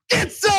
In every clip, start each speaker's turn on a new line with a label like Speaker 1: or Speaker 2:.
Speaker 1: Get some!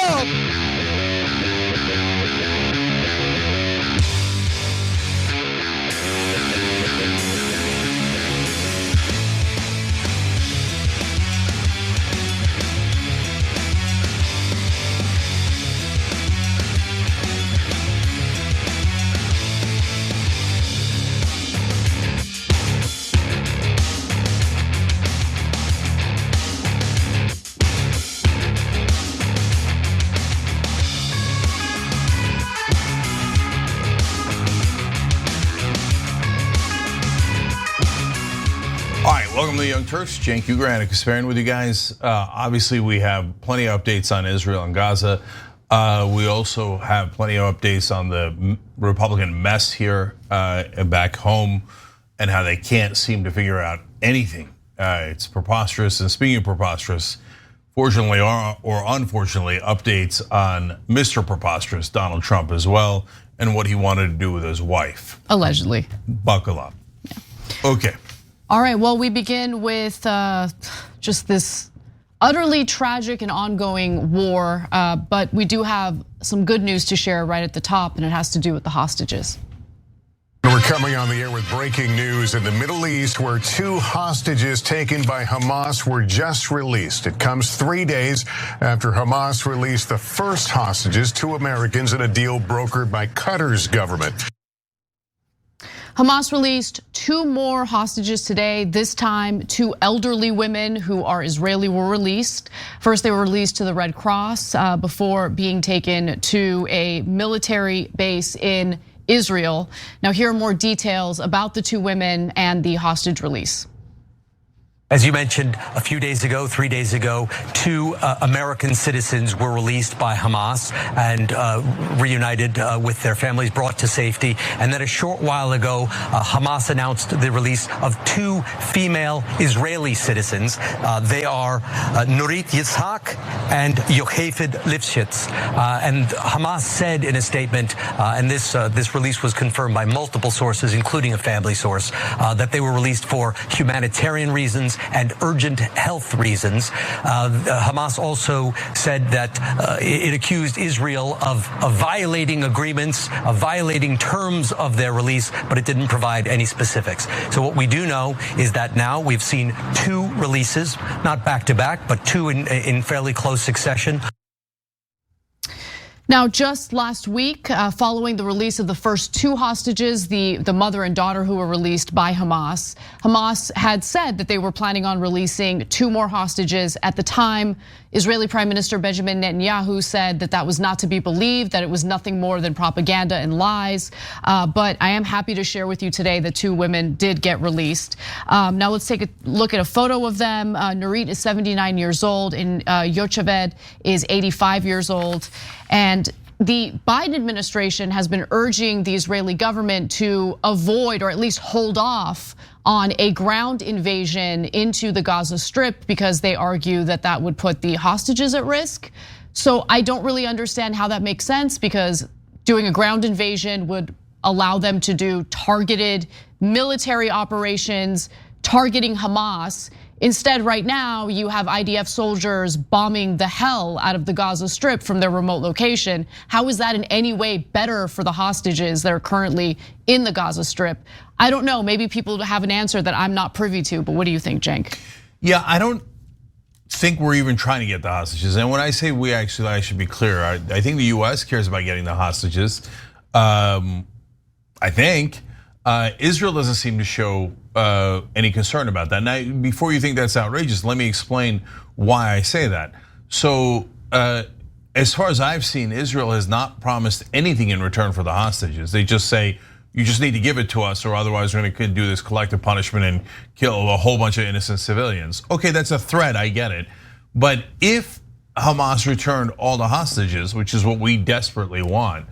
Speaker 1: Welcome to the Young Turks. Cenk, Uygur, and Kasparian with you guys. Obviously, we have plenty of updates on Israel and Gaza. We also have plenty of updates on the Republican mess here back home and how they can't seem to figure out anything. It's preposterous. And speaking of preposterous, fortunately or unfortunately, updates on Mr. Preposterous, Donald Trump, as well, and what he wanted to do with his wife.
Speaker 2: Allegedly.
Speaker 1: Buckle up. Yeah. Okay.
Speaker 2: All right, well, we begin with just this utterly tragic and ongoing war, but we do have some good news to share right at the top, and it has to do with the hostages.
Speaker 3: We're coming on the air with breaking news in the Middle East, where 2 hostages taken by Hamas were just released. It comes 3 days after Hamas released the first hostages, 2 Americans, in a deal brokered by Qatar's government.
Speaker 2: Hamas released 2 more hostages today. This time, 2 elderly women who are Israeli were released. First, they were released to the Red Cross before being taken to a military base in Israel. Now, here are more details about the 2 women and the hostage release.
Speaker 4: As you mentioned a few days ago, 3 days ago, 2 American citizens were released by Hamas and reunited with their families, brought to safety. And then a short while ago, Hamas announced the release of 2 female Israeli citizens. They are Nurit Yitzhak and Yocheved Lifshitz. And Hamas said in a statement, and this release was confirmed by multiple sources, including a family source, that they were released for humanitarian reasons and urgent health reasons. Hamas also said that it accused Israel of violating agreements, of violating terms of their release, but it didn't provide any specifics. So what we do know is that now we've seen 2 releases, not back to back, but 2 in fairly close succession.
Speaker 2: Now, just last week, following the release of the first 2 hostages, the mother and daughter who were released by Hamas, Hamas had said that they were planning on releasing 2 more hostages. At the time, Israeli Prime Minister Benjamin Netanyahu said that that was not to be believed, that it was nothing more than propaganda and lies. But I am happy to share with you today that 2 women did get released. Now let's take a look at a photo of them. Nurit is 79 years old and Yocheved is 85 years old. And the Biden administration has been urging the Israeli government to avoid or at least hold off on a ground invasion into the Gaza Strip because they argue that that would put the hostages at risk. So I don't really understand how that makes sense, because doing a ground invasion would allow them to do targeted military operations targeting Hamas. Instead, right now, you have IDF soldiers bombing the hell out of the Gaza Strip from their remote location. How is that in any way better for the hostages that are currently in the Gaza Strip? I don't know, maybe people have an answer that I'm not privy to, but what do you think, Cenk?
Speaker 1: Yeah, I don't think we're even trying to get the hostages. And when I say we, actually, I should be clear. I think the US cares about getting the hostages. I think Israel doesn't seem to show any concern about that. Now, before you think that's outrageous, let me explain why I say that. So, as far as I've seen, Israel has not promised anything in return for the hostages. They just say, you just need to give it to us, or otherwise we're gonna do this collective punishment and kill a whole bunch of innocent civilians. Okay, that's a threat, I get it. But if Hamas returned all the hostages, which is what we desperately want,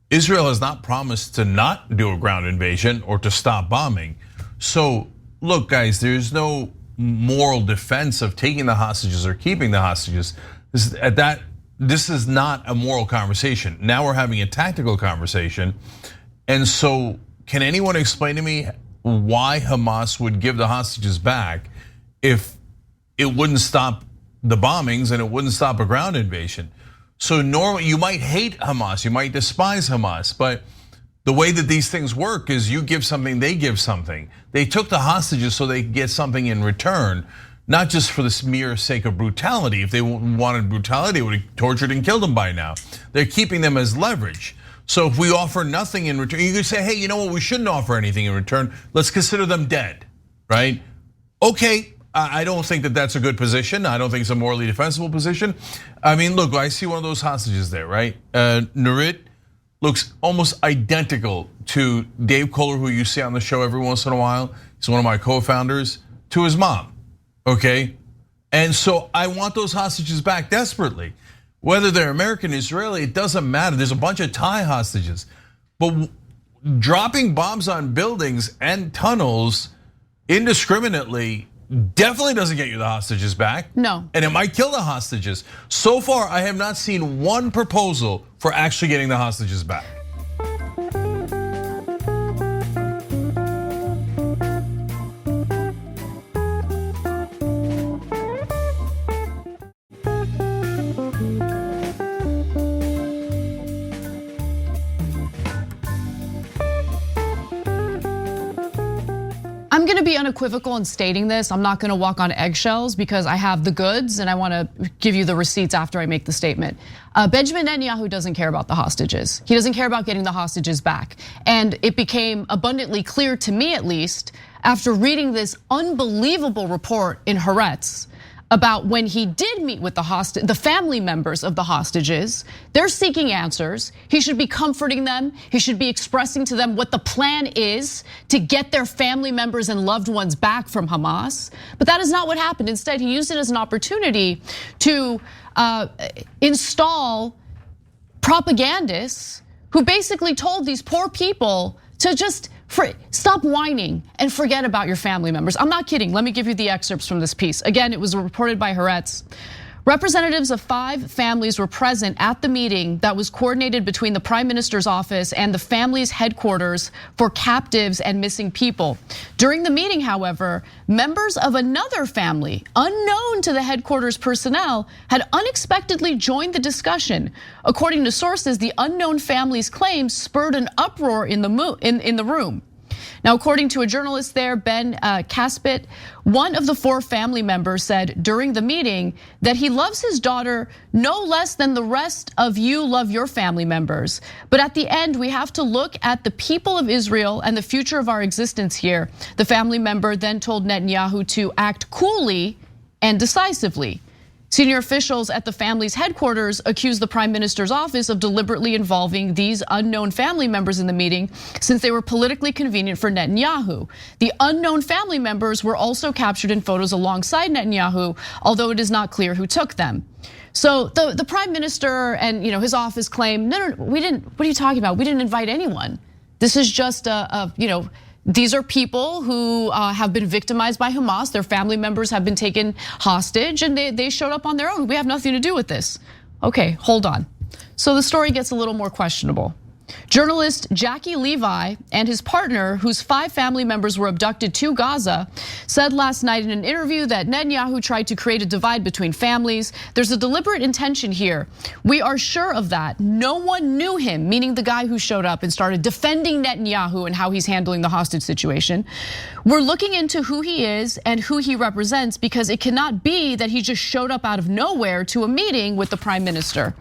Speaker 1: Israel has not promised to not do a ground invasion or to stop bombing. So look, guys, there's no moral defense of taking the hostages or keeping the hostages. This is not a moral conversation. Now we're having a tactical conversation. And so can anyone explain to me why Hamas would give the hostages back if it wouldn't stop the bombings and it wouldn't stop a ground invasion. So normally you might hate Hamas, you might despise Hamas, but the way that these things work is you give something, they give something. They took the hostages so they could get something in return, not just for the mere sake of brutality. If they wanted brutality, they would have tortured and killed them by now. They're keeping them as leverage. So if we offer nothing in return, you could say, hey, you know what, we shouldn't offer anything in return. Let's consider them dead, right? Okay, I don't think that that's a good position. I don't think it's a morally defensible position. I mean, look, I see one of those hostages there, right? Nurit looks almost identical to Dave Kohler, who you see on the show every once in a while. He's one of my co-founders, to his mom, okay? And so I want those hostages back desperately. Whether they're American, Israeli, it doesn't matter. There's a bunch of Thai hostages. But dropping bombs on buildings and tunnels indiscriminately definitely doesn't get you the hostages back.
Speaker 2: No.
Speaker 1: And it might kill the hostages. So far, I have not seen one proposal for actually getting the hostages back.
Speaker 2: I'm gonna be unequivocal in stating this. I'm not gonna walk on eggshells because I have the goods and I wanna give you the receipts after I make the statement. Benjamin Netanyahu doesn't care about the hostages. He doesn't care about getting the hostages back. And it became abundantly clear to me, at least, after reading this unbelievable report in Haaretz about when he did meet with the family members of the hostages. They're seeking answers. He should be comforting them. He should be expressing to them what the plan is to get their family members and loved ones back from Hamas. But that is not what happened. Instead, he used it as an opportunity to install propagandists who basically told these poor people to just stop whining and forget about your family members. I'm not kidding. Let me give you the excerpts from this piece. Again, it was reported by Haaretz. Representatives of 5 families were present at the meeting that was coordinated between the Prime Minister's office and the family's headquarters for captives and missing people. During the meeting, however, members of another family, unknown to the headquarters personnel, had unexpectedly joined the discussion. According to sources, the unknown family's claims spurred an uproar in the room. Now, according to a journalist there, Ben Kasparian, one of the 4 family members said during the meeting that he loves his daughter no less than the rest of you love your family members. But at the end, we have to look at the people of Israel and the future of our existence here. The family member then told Netanyahu to act coolly and decisively. Senior officials at the family's headquarters accused the Prime Minister's office of deliberately involving these unknown family members in the meeting since they were politically convenient for Netanyahu. The unknown family members were also captured in photos alongside Netanyahu, although it is not clear who took them. So the Prime Minister and his office claim, no, we didn't. What are you talking about? We didn't invite anyone. This is just these are people who have been victimized by Hamas. Their family members have been taken hostage and they showed up on their own. We have nothing to do with this. Okay, hold on. So the story gets a little more questionable. Journalist Jackie Levi and his partner, whose 5 family members were abducted to Gaza, said last night in an interview that Netanyahu tried to create a divide between families. There's a deliberate intention here. We are sure of that. No one knew him, meaning the guy who showed up and started defending Netanyahu and how he's handling the hostage situation. We're looking into who he is and who he represents because it cannot be that he just showed up out of nowhere to a meeting with the Prime Minister.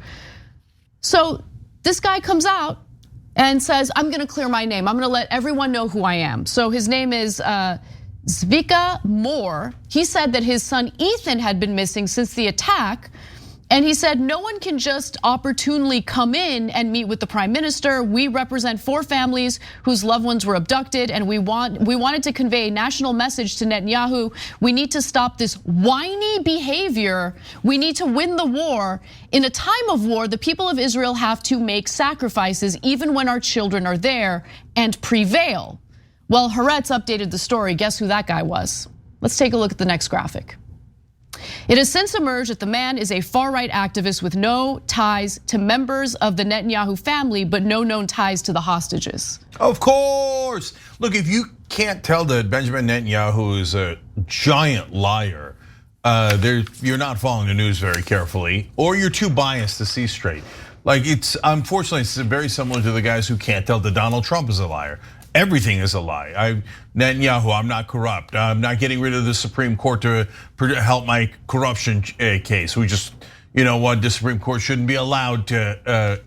Speaker 2: So this guy comes out and says, I'm gonna clear my name. I'm gonna let everyone know who I am. So his name is Zvika Moore. He said that his son Ethan had been missing since the attack. And he said, no one can just opportunely come in and meet with the Prime Minister. We represent 4 families whose loved ones were abducted, and we wanted to convey a national message to Netanyahu. We need to stop this whiny behavior. We need to win the war. In a time of war, the people of Israel have to make sacrifices even when our children are there and prevail. Well, Haaretz updated the story. Guess who that guy was? Let's take a look at the next graphic. It has since emerged that the man is a far-right activist with no ties to members of the Netanyahu family, but no known ties to the hostages.
Speaker 1: Of course. Look, if you can't tell that Benjamin Netanyahu is a giant liar, you're not following the news very carefully, or you're too biased to see straight. Like unfortunately, it's very similar to the guys who can't tell that Donald Trump is a liar. Everything is a lie. Netanyahu, I'm not corrupt. I'm not getting rid of the Supreme Court to help my corruption case. We just, the Supreme Court shouldn't be allowed to,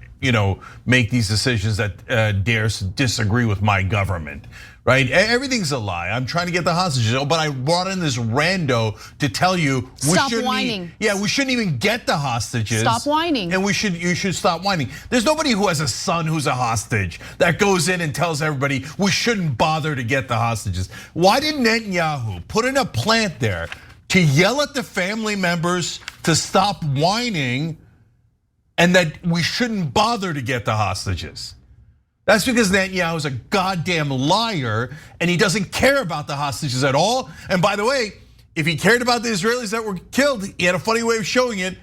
Speaker 1: make these decisions that dares disagree with my government, right? Everything's a lie. I'm trying to get the hostages, but I brought in this rando to tell you
Speaker 2: stop whining.
Speaker 1: We shouldn't even get the hostages.
Speaker 2: Stop whining.
Speaker 1: And you should stop whining. There's nobody who has a son who's a hostage that goes in and tells everybody we shouldn't bother to get the hostages. Why did Netanyahu put in a plant there to yell at the family members to stop whining and that we shouldn't bother to get the hostages? That's because Netanyahu is a goddamn liar and he doesn't care about the hostages at all. And by the way, if he cared about the Israelis that were killed, he had a funny way of showing it.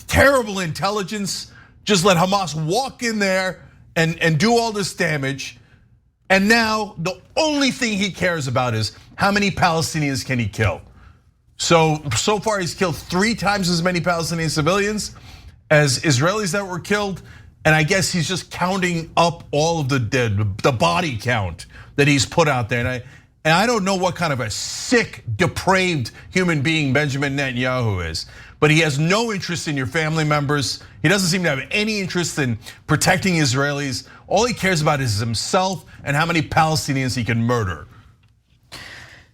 Speaker 1: Terrible intelligence, just let Hamas walk in there and do all this damage. And now the only thing he cares about is how many Palestinians can he kill? So far he's killed 3 times as many Palestinian civilians as Israelis that were killed. And I guess he's just counting up all of the dead, the body count that he's put out there. And I don't know what kind of a sick, depraved human being Benjamin Netanyahu is, but he has no interest in your family members. He doesn't seem to have any interest in protecting Israelis. All he cares about is himself and how many Palestinians he can murder.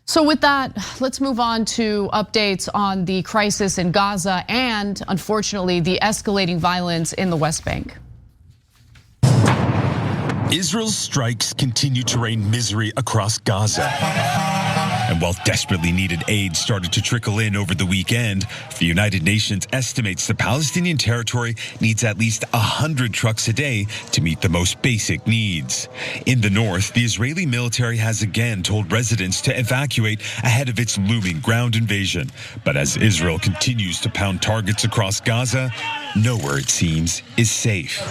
Speaker 2: So with that, let's move on to updates on the crisis in Gaza and, unfortunately, the escalating violence in the West Bank.
Speaker 5: Israel's strikes continue to rain misery across Gaza. And while desperately needed aid started to trickle in over the weekend, the United Nations estimates the Palestinian territory needs at least 100 trucks a day to meet the most basic needs. In the north, the Israeli military has again told residents to evacuate ahead of its looming ground invasion. But as Israel continues to pound targets across Gaza, nowhere, it seems, is safe.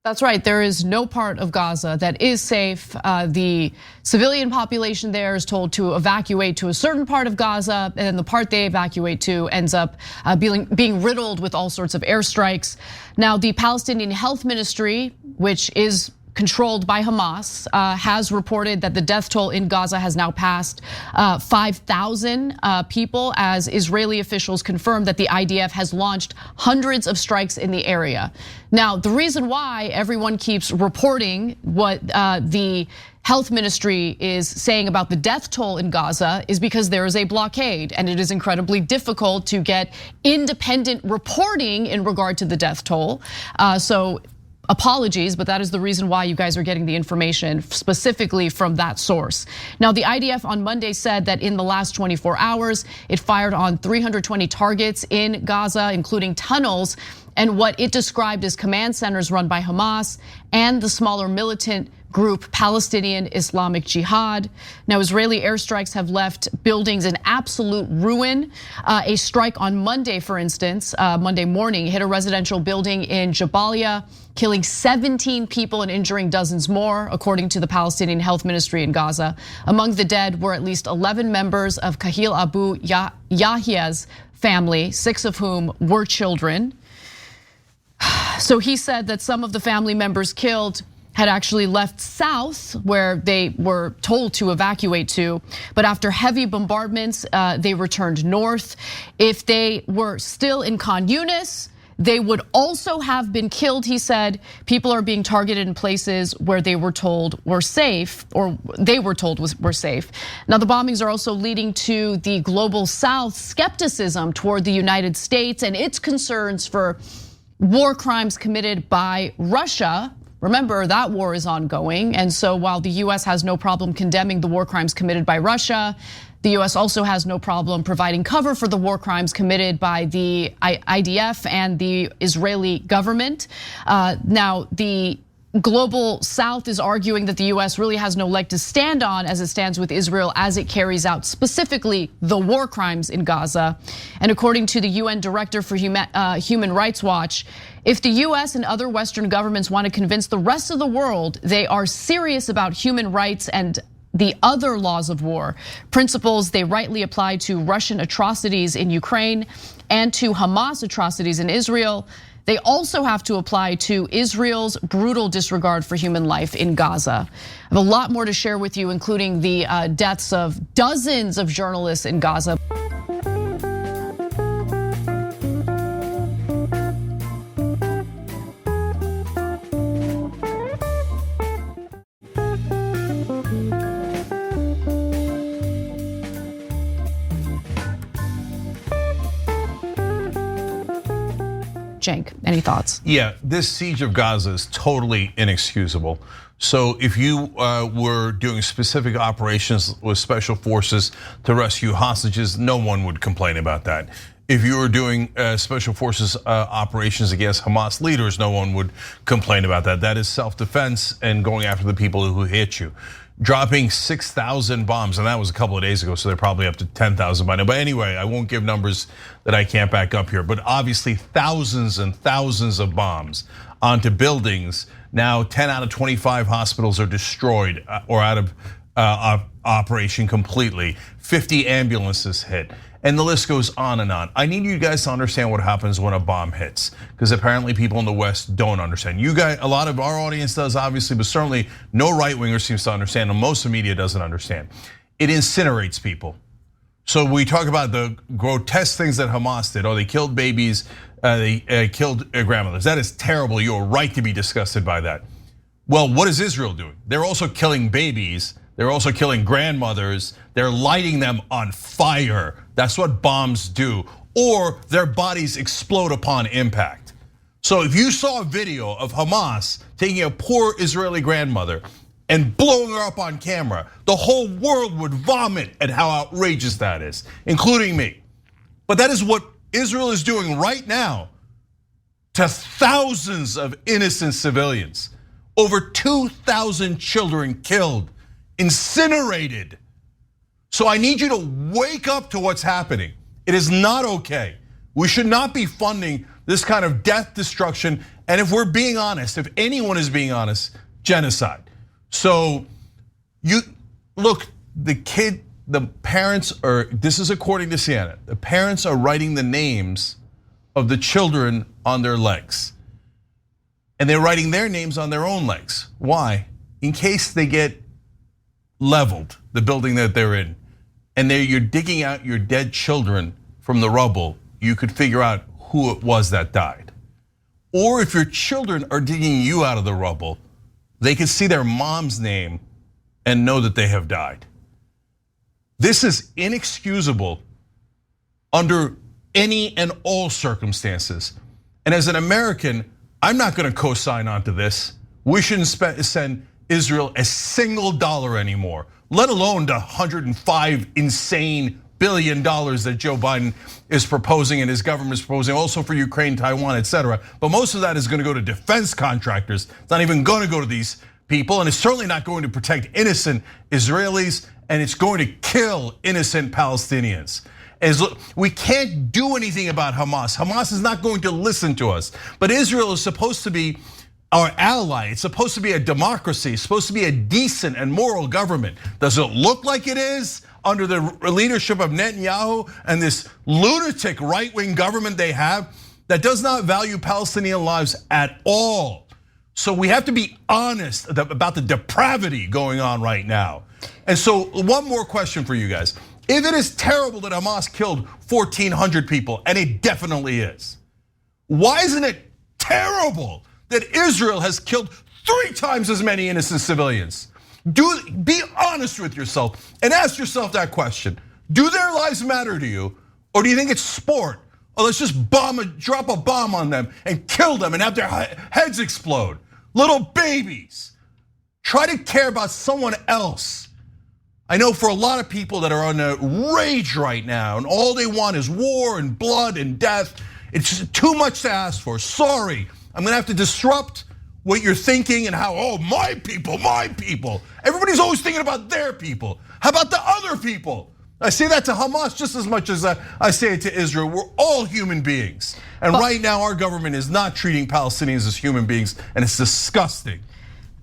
Speaker 2: That's right, there is no part of Gaza that is safe. The civilian population there is told to evacuate to a certain part of Gaza, and the part they evacuate to ends up being riddled with all sorts of airstrikes. Now, the Palestinian Health Ministry, which is controlled by Hamas, has reported that the death toll in Gaza has now passed 5,000 people, as Israeli officials confirmed that the IDF has launched hundreds of strikes in the area. Now, the reason why everyone keeps reporting what the health ministry is saying about the death toll in Gaza is because there is a blockade, and it is incredibly difficult to get independent reporting in regard to the death toll. So apologies, but that is the reason why you guys are getting the information specifically from that source. Now, the IDF on Monday said that in the last 24 hours, it fired on 320 targets in Gaza, including tunnels, and what it described as command centers run by Hamas and the smaller militant group Palestinian Islamic Jihad. Now, Israeli airstrikes have left buildings in absolute ruin. A strike on Monday, for instance, Monday morning, hit a residential building in Jabalia, killing 17 people and injuring dozens more, according to the Palestinian Health Ministry in Gaza. Among the dead were at least 11 members of Kahil Abu Yahya's family, 6 of whom were children. So he said that some of the family members killed had actually left south, where they were told to evacuate to, but after heavy bombardments, they returned north. If they were still in Khan Yunis, they would also have been killed, he said. People are being targeted in places where they were told were safe, or they were told were safe. Now, the bombings are also leading to the global South's skepticism toward the United States and its concerns for war crimes committed by Russia. Remember, that war is ongoing, and so while the US has no problem condemning the war crimes committed by Russia, the US also has no problem providing cover for the war crimes committed by the IDF and the Israeli government. Now, the global South is arguing that the US really has no leg to stand on as it stands with Israel as it carries out specifically the war crimes in Gaza. And according to the UN Director for Human Rights Watch, if the US and other Western governments want to convince the rest of the world they are serious about human rights and the other laws of war, principles they rightly apply to Russian atrocities in Ukraine and to Hamas atrocities in Israel. They also have to apply to Israel's brutal disregard for human life in Gaza. I have a lot more to share with you, including the deaths of dozens of journalists in Gaza. Cenk, any thoughts?
Speaker 1: Yeah, this siege of Gaza is totally inexcusable. So if you were doing specific operations with special forces to rescue hostages, no one would complain about that. If you were doing special forces operations against Hamas leaders, no one would complain about that. That is self-defense and going after the people who hit you. Dropping 6,000 bombs, and that was a couple of days ago, so they're probably up to 10,000 by now. But anyway, I won't give numbers that I can't back up here. But obviously thousands and thousands of bombs onto buildings. Now 10 out of 25 hospitals are destroyed or out of operation completely. 50 ambulances hit. And the list goes on and on. I need you guys to understand what happens when a bomb hits, because apparently people in the West don't understand. You guys, a lot of our audience does, obviously, but certainly no right-winger seems to understand, and most of the media doesn't understand. It incinerates people. So we talk about the grotesque things that Hamas did. Oh, they killed babies, they killed grandmothers. That is terrible. You're right to be disgusted by that. Well, what is Israel doing? They're also killing babies. They're also killing grandmothers. They're lighting them on fire. That's what bombs do. Or their bodies explode upon impact. So if you saw a video of Hamas taking a poor Israeli grandmother and blowing her up on camera, the whole world would vomit at how outrageous that is, including me. But that is what Israel is doing right now to thousands of innocent civilians. Over 2,000 children killed, incinerated. So I need you to wake up to what's happening. It is not okay. We should not be funding this kind of death, destruction, and if we're being honest, if anyone is being honest, genocide. So you look, the parents are, this is according to CNN, the parents are writing the names of the children on their legs. And they're writing their names on their own legs. Why? In case they get leveled, the building that they're in, and you're digging out your dead children from the rubble, you could figure out who it was that died. Or if your children are digging you out of the rubble, they can see their mom's name and know that they have died. This is inexcusable under any and all circumstances. And as an American, I'm not gonna co-sign onto this. We shouldn't send Israel a single dollar anymore, let alone the $105 insane billion that Joe Biden is proposing and his government is proposing, also for Ukraine, Taiwan, etc. But most of that is going to go to defense contractors. It's not even going to go to these people, and it's certainly not going to protect innocent Israelis, and it's going to kill innocent Palestinians. We can't do anything about Hamas. Hamas is not going to listen to us. But Israel is supposed to be our ally. It's supposed to be a democracy. It's supposed to be a decent and moral government. Does it look like it is under the leadership of Netanyahu and this lunatic right-wing government they have that does not value Palestinian lives at all? So we have to be honest about the depravity going on right now. And so one more question for you guys. If it is terrible that Hamas killed 1,400 people, and it definitely is, why isn't it terrible that Israel has killed 3 times as many innocent civilians? Be honest with yourself and ask yourself that question. Do their lives matter to you, or do you think it's sport? Or let's just drop a bomb on them and kill them and have their heads explode. Little babies. Try to care about someone else. I know for a lot of people that are on a rage right now, and all they want is war and blood and death, it's just too much to ask for. Sorry, I'm gonna have to disrupt what you're thinking and how, oh, my people, my people. Everybody's always thinking about their people. How about the other people? I say that to Hamas just as much as I say it to Israel. We're all human beings. And right now our government is not treating Palestinians as human beings, and it's disgusting.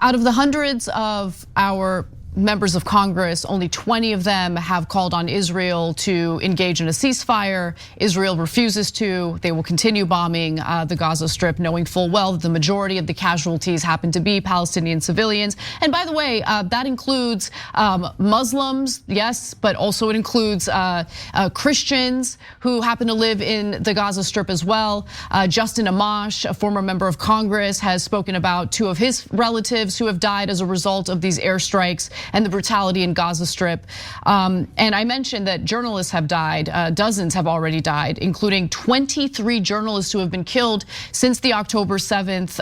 Speaker 2: Out of the hundreds of our members of Congress, only 20 of them have called on Israel to engage in a ceasefire. Israel refuses to. They will continue bombing the Gaza Strip, knowing full well that the majority of the casualties happen to be Palestinian civilians. And by the way, that includes Muslims, yes, but also it includes Christians who happen to live in the Gaza Strip as well. Justin Amash, a former member of Congress, has spoken about 2 of his relatives who have died as a result of these airstrikes and the brutality in Gaza Strip. And I mentioned that journalists have died, dozens have already died, including 23 journalists who have been killed since the October 7th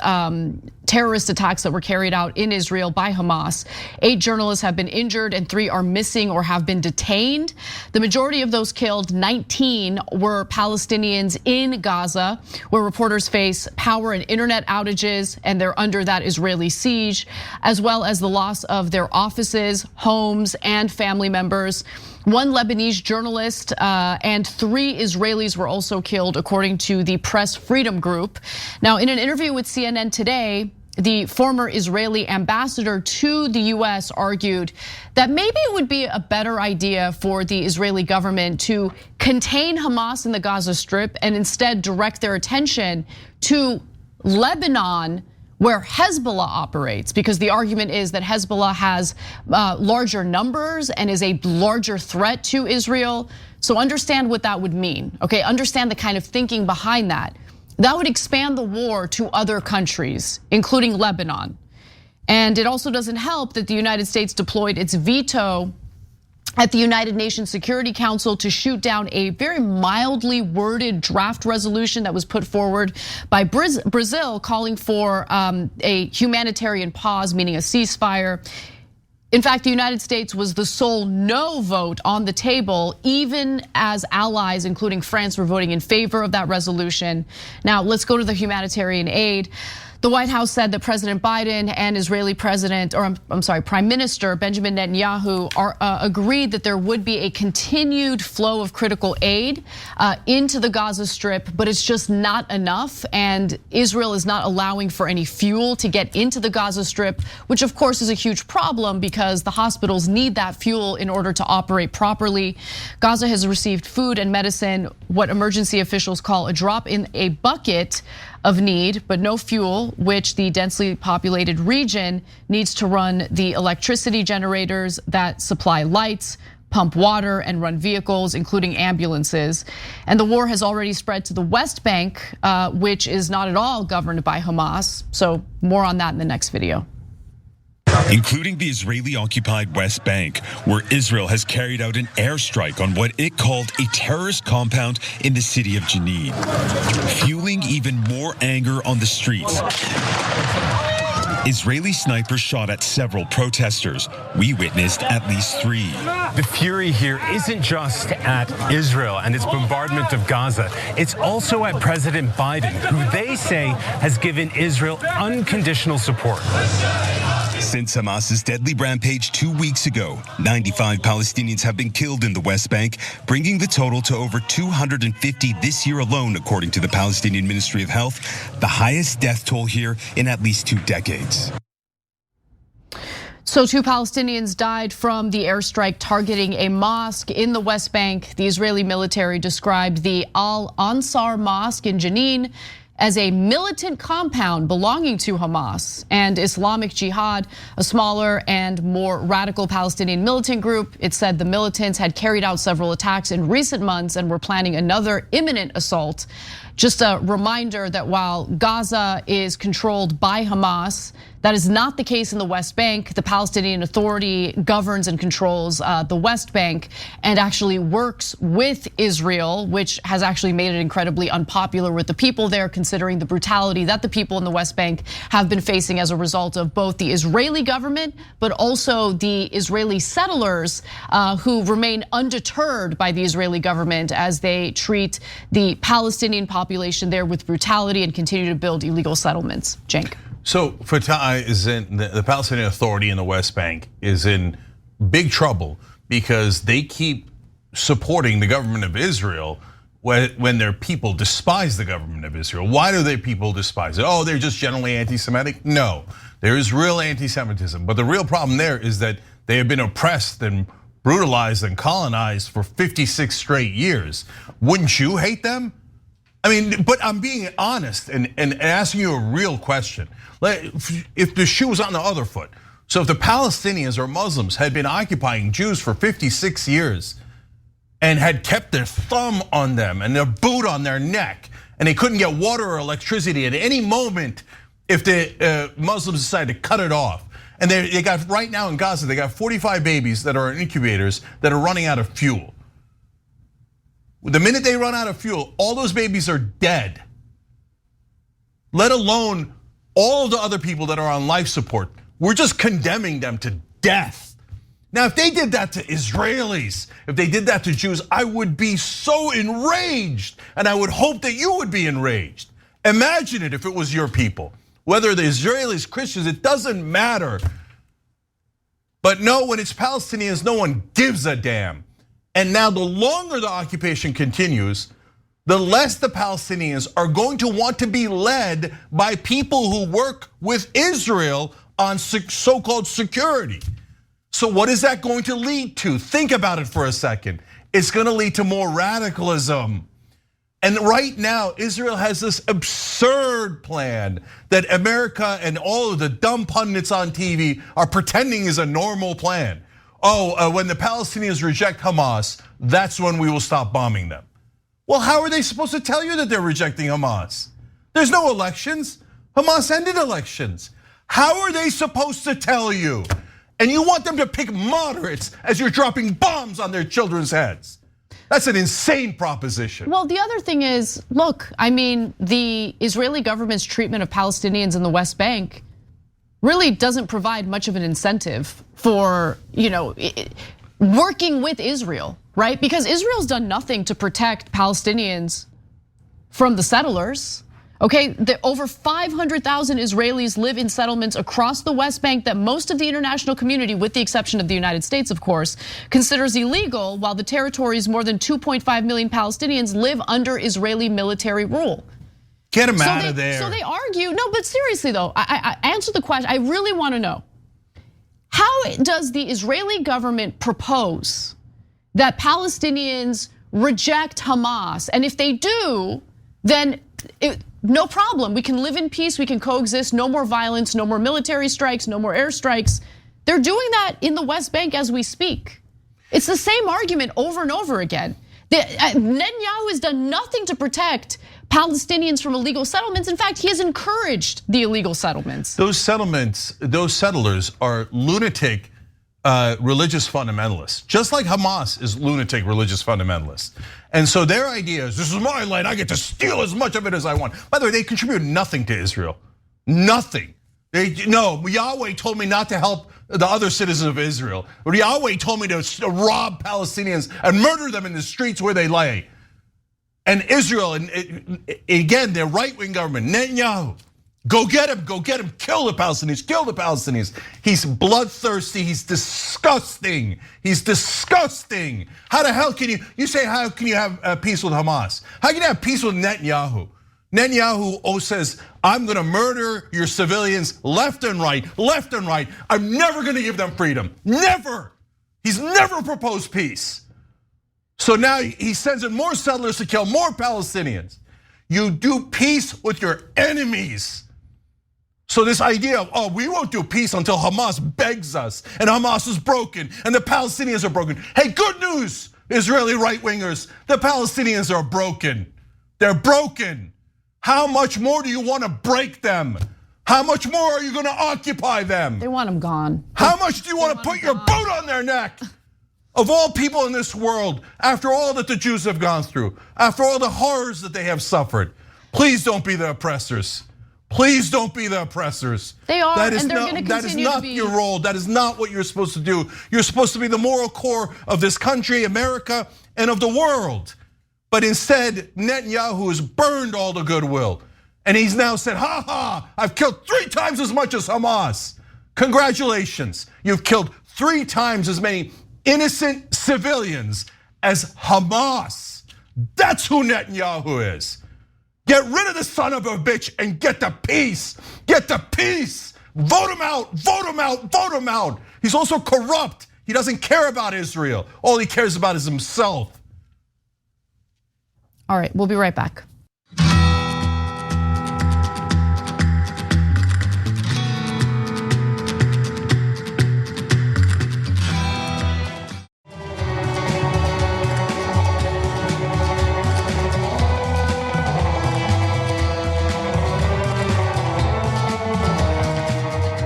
Speaker 2: terrorist attacks that were carried out in Israel by Hamas. 8 journalists have been injured and 3 are missing or have been detained. The majority of those killed, 19, were Palestinians in Gaza, where reporters face power and internet outages and they're under that Israeli siege, as well as the loss of their offices, homes, and family members. 1 Lebanese journalist and 3 Israelis were also killed, according to the Press Freedom Group. Now, in an interview with CNN today, the former Israeli ambassador to the US argued that maybe it would be a better idea for the Israeli government to contain Hamas in the Gaza Strip and instead direct their attention to Lebanon, where Hezbollah operates, because the argument is that Hezbollah has larger numbers and is a larger threat to Israel. So understand what that would mean, okay? Understand the kind of thinking behind that. That would expand the war to other countries, including Lebanon. And it also doesn't help that the United States deployed its veto at the United Nations Security Council to shoot down a very mildly worded draft resolution that was put forward by Brazil calling for a humanitarian pause, meaning a ceasefire. In fact, the United States was the sole no vote on the table, even as allies, including France, were voting in favor of that resolution. Now, let's go to the humanitarian aid. The White House said that President Biden and Israeli Prime Minister Benjamin Netanyahu agreed that there would be a continued flow of critical aid into the Gaza Strip, but it's just not enough. And Israel is not allowing for any fuel to get into the Gaza Strip, which of course is a huge problem because the hospitals need that fuel in order to operate properly. Gaza has received food and medicine, what emergency officials call a drop in a bucket of need, but no fuel, which the densely populated region needs to run the electricity generators that supply lights, pump water, and run vehicles, including ambulances. And the war has already spread to the West Bank, which is not at all governed by Hamas. So more on that in the next video.
Speaker 5: Including the Israeli-occupied West Bank, where Israel has carried out an airstrike on what it called a terrorist compound in the city of Jenin, fueling even more anger on the streets. Israeli snipers shot at several protesters. We witnessed at least 3.
Speaker 6: The fury here isn't just at Israel and its bombardment of Gaza. It's also at President Biden, who they say has given Israel unconditional support.
Speaker 5: Since Hamas's deadly rampage 2 weeks ago, 95 Palestinians have been killed in the West Bank, bringing the total to over 250 this year alone, according to the Palestinian Ministry of Health, the highest death toll here in at least 2 decades.
Speaker 2: So 2 Palestinians died from the airstrike targeting a mosque in the West Bank. The Israeli military described the Al-Ansar Mosque in Jenin as a militant compound belonging to Hamas and Islamic Jihad, a smaller and more radical Palestinian militant group. It said the militants had carried out several attacks in recent months and were planning another imminent assault. Just a reminder that while Gaza is controlled by Hamas, that is not the case in the West Bank. The Palestinian Authority governs and controls the West Bank and actually works with Israel, which has actually made it incredibly unpopular with the people there, considering the brutality that the people in the West Bank have been facing as a result of both the Israeli government, but also the Israeli settlers who remain undeterred by the Israeli government as they treat the Palestinian population there with brutality and continue to build illegal settlements. Cenk.
Speaker 1: So Fatah is in the Palestinian Authority in the West Bank is in big trouble because they keep supporting the government of Israel when their people despise the government of Israel. Why do their people despise it? Oh, they're just generally anti-Semitic? No, there is real anti-Semitism. But the real problem there is that They have been oppressed and brutalized and colonized for 56 straight years. Wouldn't you hate them? I mean, but I'm being honest and asking you a real question. If the shoe was on the other foot, so if the Palestinians or Muslims had been occupying Jews for 56 years and had kept their thumb on them and their boot on their neck, and they couldn't get water or electricity at any moment if the Muslims decided to cut it off. And they got, right now in Gaza, they got 45 babies that are in incubators that are running out of fuel. The minute they run out of fuel, all those babies are dead. Let alone all of the other people that are on life support. We're just condemning them to death. Now, if they did that to Israelis, if they did that to Jews, I would be so enraged, and I would hope that you would be enraged. Imagine it if it was your people. Whether the Israelis, Christians, it doesn't matter. But no, when it's Palestinians, no one gives a damn. And now the longer the occupation continues, the less the Palestinians are going to want to be led by people who work with Israel on so-called security. So what is that going to lead to? Think about it for a second. It's going to lead to more radicalism. And right now, Israel has this absurd plan that America and all of the dumb pundits on TV are pretending is a normal plan. When the Palestinians reject Hamas, that's when we will stop bombing them. Well, how are they supposed to tell you that they're rejecting Hamas? There's no elections. Hamas ended elections. How are they supposed to tell you? And you want them to pick moderates as you're dropping bombs on their children's heads. That's an insane proposition.
Speaker 2: Well, the other thing is, look, I mean, the Israeli government's treatment of Palestinians in the West Bank really doesn't provide much of an incentive for, working with Israel, right? Because Israel's done nothing to protect Palestinians from the settlers. Okay, over 500,000 Israelis live in settlements across the West Bank that most of the international community, with the exception of the United States, of course, considers illegal, while the territory's more than 2.5 million Palestinians live under Israeli military rule.
Speaker 1: Get them out of there.
Speaker 2: So they argue, no, but seriously though, I answer the question, I really wanna know. How does the Israeli government propose that Palestinians reject Hamas? And if they do, then no problem, we can live in peace, we can coexist, no more violence, no more military strikes, no more airstrikes. They're doing that in the West Bank as we speak. It's the same argument over and over again. Netanyahu has done nothing to protect Palestinians from illegal settlements. In fact, he has encouraged the illegal settlements.
Speaker 1: Those settlers are lunatic religious fundamentalists, just like Hamas is lunatic religious fundamentalists. And so their idea is, this is my land, I get to steal as much of it as I want. By the way, they contribute nothing to Israel, nothing. Yahweh told me not to help the other citizens of Israel. But Yahweh told me to rob Palestinians and murder them in the streets where they lay. And Israel, and again, their right-wing government, Netanyahu, go get him, kill the Palestinians. He's bloodthirsty, he's disgusting. How the hell can you say how can you have peace with Hamas? How can you have peace with Netanyahu? Netanyahu says, I'm gonna murder your civilians left and right. I'm never gonna give them freedom, never. He's never proposed peace. So now he sends in more settlers to kill more Palestinians. You do peace with your enemies. So this idea of, we won't do peace until Hamas begs us, and Hamas is broken, and the Palestinians are broken. Hey, good news, Israeli right-wingers, the Palestinians are broken. They're broken. How much more do you want to break them? How much more are you gonna occupy them?
Speaker 2: They want them gone.
Speaker 1: How much do you want to put your boot on their neck? Of all people in this world, after all that the Jews have gone through, after all the horrors that they have suffered, please don't be the oppressors. Please don't be the oppressors.
Speaker 2: They are, and they're going to continue to be.
Speaker 1: That is not your role. That is not what you're supposed to do. You're supposed to be the moral core of this country, America, and of the world. But instead, Netanyahu has burned all the goodwill. And he's now said, I've killed 3 times as much as Hamas. Congratulations, you've killed 3 times as many innocent civilians as Hamas. That's who Netanyahu is. Get rid of the son of a bitch and get the peace. Get the peace. Vote him out, vote him out, vote him out. He's also corrupt. He doesn't care about Israel. All he cares about is himself.
Speaker 2: All right, we'll be right back.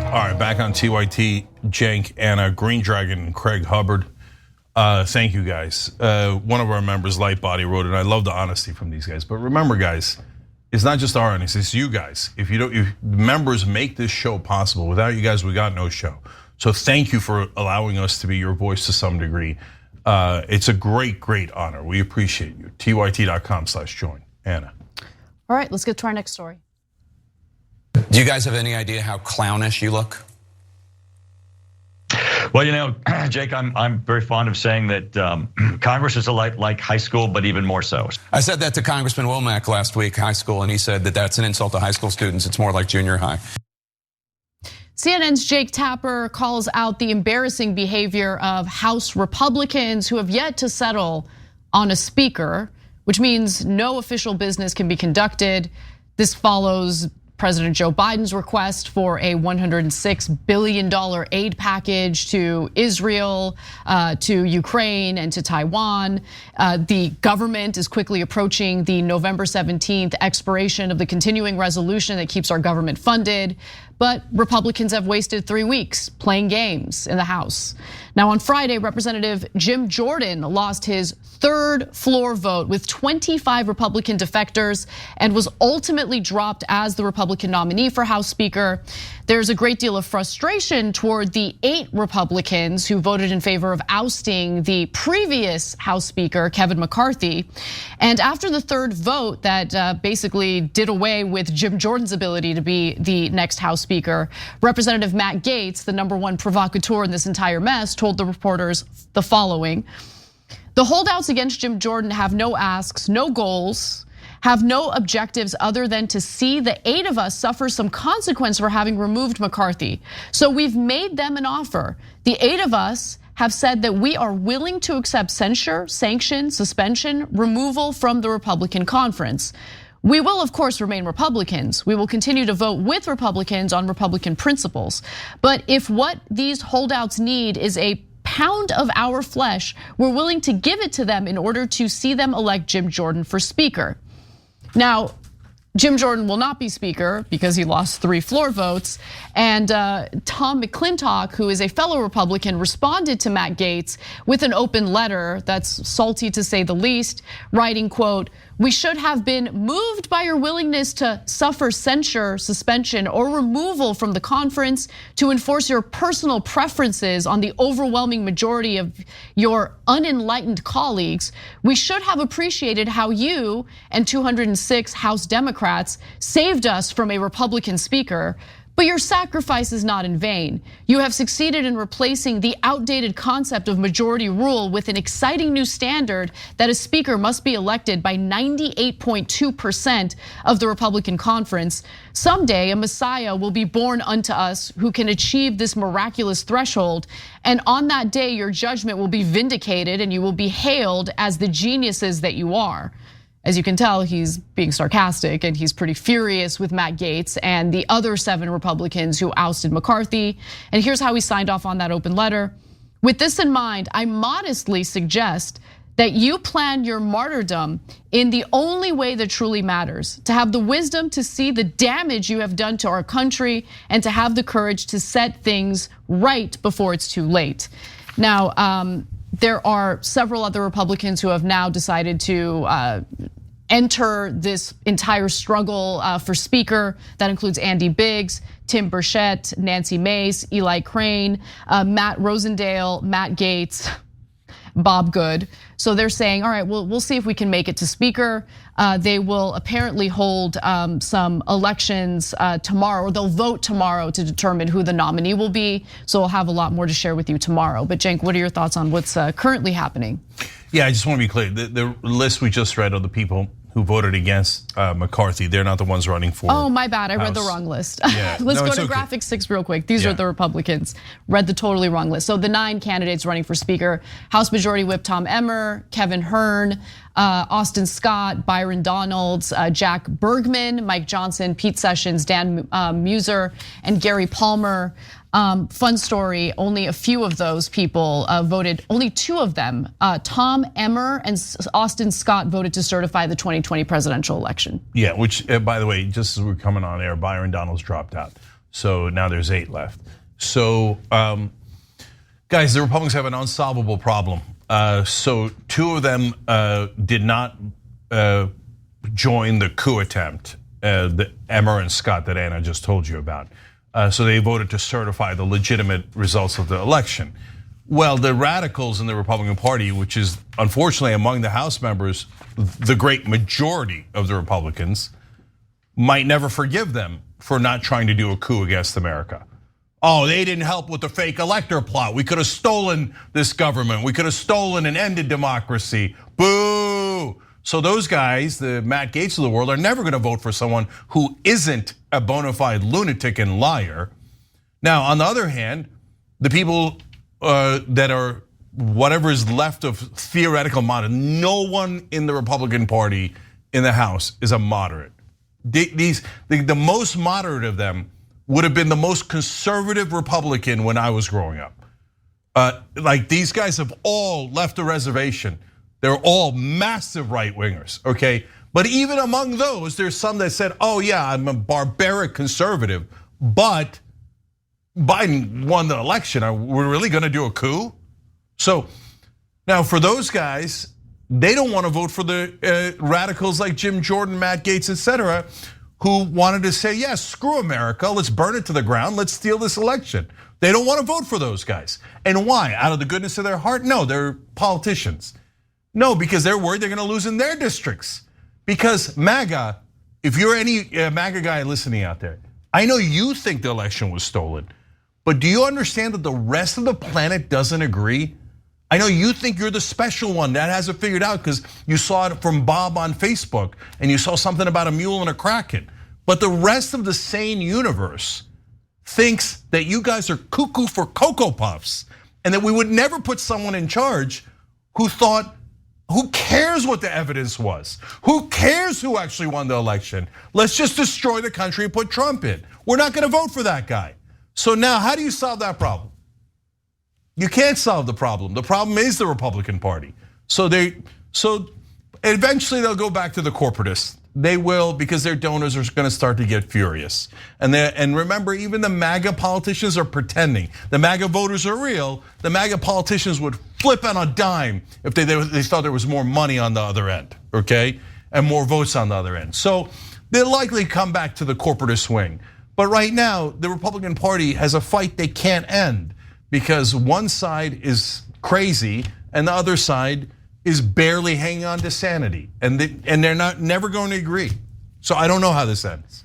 Speaker 1: All right, back on TYT, Cenk, Anna, Green Dragon, and Craig Hubbard. Thank you guys. One of our members, Lightbody, wrote it. I love the honesty from these guys. But remember, guys, it's not just our honesty, it's you guys. If members make this show possible, without you guys, we got no show. So thank you for allowing us to be your voice to some degree. It's a great, great honor. We appreciate you. TYT.com/join. Anna.
Speaker 2: All right, let's get to our next story.
Speaker 7: Do you guys have any idea how clownish you look?
Speaker 8: Well, you know, Jake, I'm very fond of saying that Congress is like high school, but even more so.
Speaker 7: I said that to Congressman Womack last week, high school, and he said that that's an insult to high school students. It's more like junior high.
Speaker 2: CNN's Jake Tapper calls out the embarrassing behavior of House Republicans who have yet to settle on a speaker, which means no official business can be conducted. This follows President Joe Biden's request for a $106 billion aid package to Israel, to Ukraine, and to Taiwan. The government is quickly approaching the November 17th expiration of the continuing resolution that keeps our government funded. But Republicans have wasted 3 weeks playing games in the House. Now on Friday, Representative Jim Jordan lost his third floor vote with 25 Republican defectors and was ultimately dropped as the Republican nominee for House Speaker. There's a great deal of frustration toward the 8 Republicans who voted in favor of ousting the previous House Speaker, Kevin McCarthy. And after the third vote that basically did away with Jim Jordan's ability to be the next House Speaker, Representative Matt Gaetz, the #1 provocateur in this entire mess, told the reporters the following: "The holdouts against Jim Jordan have no asks, no goals, have no objectives other than to see the 8 of us suffer some consequence for having removed McCarthy. So we've made them an offer. The 8 of us have said that we are willing to accept censure, sanction, suspension, removal from the Republican conference. We will, of course, remain Republicans. We will continue to vote with Republicans on Republican principles. But if what these holdouts need is a pound of our flesh, we're willing to give it to them in order to see them elect Jim Jordan for Speaker." Now, Jim Jordan will not be Speaker because he lost 3 floor votes. And Tom McClintock, who is a fellow Republican, responded to Matt Gaetz with an open letter that's salty to say the least, writing, quote, "We should have been moved by your willingness to suffer censure, suspension, or removal from the conference to enforce your personal preferences on the overwhelming majority of your unenlightened colleagues. We should have appreciated how you and 206 House Democrats saved us from a Republican speaker. But your sacrifice is not in vain. You have succeeded in replacing the outdated concept of majority rule with an exciting new standard that a speaker must be elected by 98.2% of the Republican conference. Someday a Messiah will be born unto us who can achieve this miraculous threshold. And on that day, your judgment will be vindicated and you will be hailed as the geniuses that you are." As you can tell, he's being sarcastic and he's pretty furious with Matt Gaetz and the other 7 Republicans who ousted McCarthy. And here's how he signed off on that open letter. "With this in mind, I modestly suggest that you plan your martyrdom in the only way that truly matters, to have the wisdom to see the damage you have done to our country and to have the courage to set things right before it's too late." Now, there are several other Republicans who have now decided to enter this entire struggle for Speaker. That includes Andy Biggs, Tim Burchett, Nancy Mace, Eli Crane, Matt Rosendale, Matt Gaetz, Bob Good. So they're saying, all right, we'll see if we can make it to Speaker. They will apparently hold some elections tomorrow, or they'll vote tomorrow to determine who the nominee will be. So we'll have a lot more to share with you tomorrow. But Cenk, what are your thoughts on what's currently happening?
Speaker 1: Yeah, I just want to be clear. The list we just read of the people who voted against McCarthy. They're not the ones running for.
Speaker 2: Oh, my bad. I read the
Speaker 1: House.
Speaker 2: wrong list.
Speaker 1: Yeah.
Speaker 2: Let's
Speaker 1: No,
Speaker 2: go
Speaker 1: it's
Speaker 2: to
Speaker 1: okay.
Speaker 2: graphic 6 real quick. These are the Republicans. Read the totally wrong list. So the 9 candidates running for Speaker: House Majority Whip Tom Emmer, Kevin Hern, Austin Scott, Byron Donalds, Jack Bergman, Mike Johnson, Pete Sessions, Dan Muser, and Gary Palmer. Fun story, only a few of those people voted, only 2 of them, Tom Emmer and Austin Scott, voted to certify the 2020 presidential election.
Speaker 1: Yeah, which, by the way, just as we're coming on air, Byron Donalds dropped out. So now there's 8 left. So, guys, the Republicans have an unsolvable problem. So 2 of them did not join the coup attempt, the Emmer and Scott that Anna just told you about. So they voted to certify the legitimate results of the election. Well, the radicals in the Republican Party, which is unfortunately among the House members, the great majority of the Republicans, might never forgive them for not trying to do a coup against America. Oh, they didn't help with the fake elector plot. We could have stolen this government. We could have stolen and ended democracy. Boo! So those guys, the Matt Gaetz of the world, are never going to vote for someone who isn't a bona fide lunatic and liar. Now, on the other hand, the people that are whatever is left of theoretical moderate, no one in the Republican Party in the House is a moderate. The most moderate of them would have been the most conservative Republican when I was growing up. Like these guys have all left the reservation. They're all massive right wingers, okay? But even among those, there's some that said, oh yeah, I'm a barbaric conservative, but Biden won the election. Are we really gonna do a coup? So now for those guys, they don't wanna vote for the radicals like Jim Jordan, Matt Gaetz, etc., who wanted to say, yes, screw America, let's burn it to the ground, let's steal this election. They don't wanna vote for those guys. And why? Out of the goodness of their heart? No, they're politicians. No, because they're worried they're gonna lose in their districts. Because MAGA, if you're any MAGA guy listening out there, I know you think the election was stolen, but do you understand that the rest of the planet doesn't agree? I know you think you're the special one that has it figured out because you saw it from Bob on Facebook and you saw something about a mule and a kraken. But the rest of the sane universe thinks that you guys are cuckoo for Cocoa Puffs and that we would never put someone in charge who thought, who cares what the evidence was? Who cares who actually won the election? Let's just destroy the country and put Trump in. We're not gonna vote for that guy. So now how do you solve that problem? You can't solve the problem. The problem is the Republican Party. So eventually they'll go back to the corporatists. They will, because their donors are gonna start to get furious. And remember, even the MAGA politicians are pretending. The MAGA voters are real. The MAGA politicians would flip on a dime if they thought there was more money on the other end, okay? And more votes on the other end. So they'll likely come back to the corporatist wing. But right now, the Republican Party has a fight they can't end because one side is crazy and the other side is barely hanging on to sanity, and they're never going to agree. So I don't know how this ends.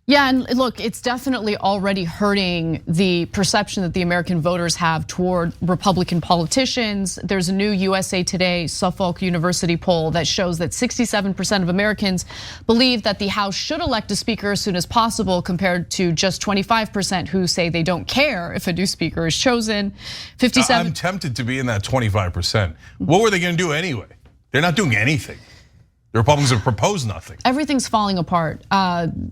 Speaker 2: Yeah, and look, it's definitely already hurting the perception that the American voters have toward Republican politicians. There's a new USA Today Suffolk University poll that shows that 67% of Americans believe that the House should elect a speaker as soon as possible, compared to just 25% who say they don't care if a new speaker is chosen. 57.
Speaker 1: I'm tempted to be in that 25%. What were they gonna do anyway? They're not doing anything. The Republicans have proposed nothing.
Speaker 2: Everything's falling apart.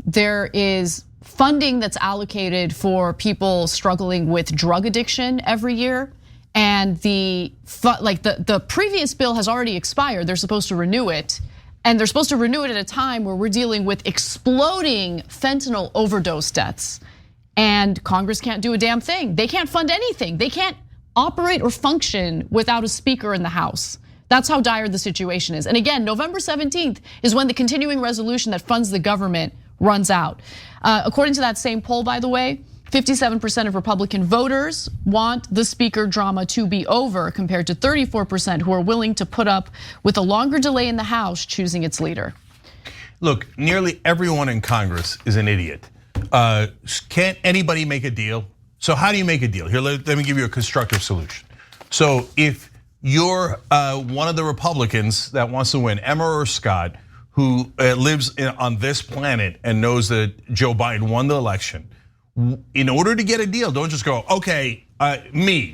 Speaker 2: There is funding that's allocated for people struggling with drug addiction every year, and the previous bill has already expired. They're supposed to renew it, and they're supposed to renew it at a time where we're dealing with exploding fentanyl overdose deaths, and Congress can't do a damn thing. They can't fund anything. They can't operate or function without a speaker in the House. That's how dire the situation is. And again, November 17th is when the continuing resolution that funds the government runs out. According to that same poll, by the way, 57% of Republican voters want the speaker drama to be over, compared to 34% who are willing to put up with a longer delay in the House choosing its leader.
Speaker 1: Look, nearly everyone in Congress is an idiot. Can't anybody make a deal? So how do you make a deal? Here, let me give you a constructive solution. So if you're one of the Republicans that wants to win, Emmer or Scott, who lives on this planet and knows that Joe Biden won the election, in order to get a deal, don't just go, okay,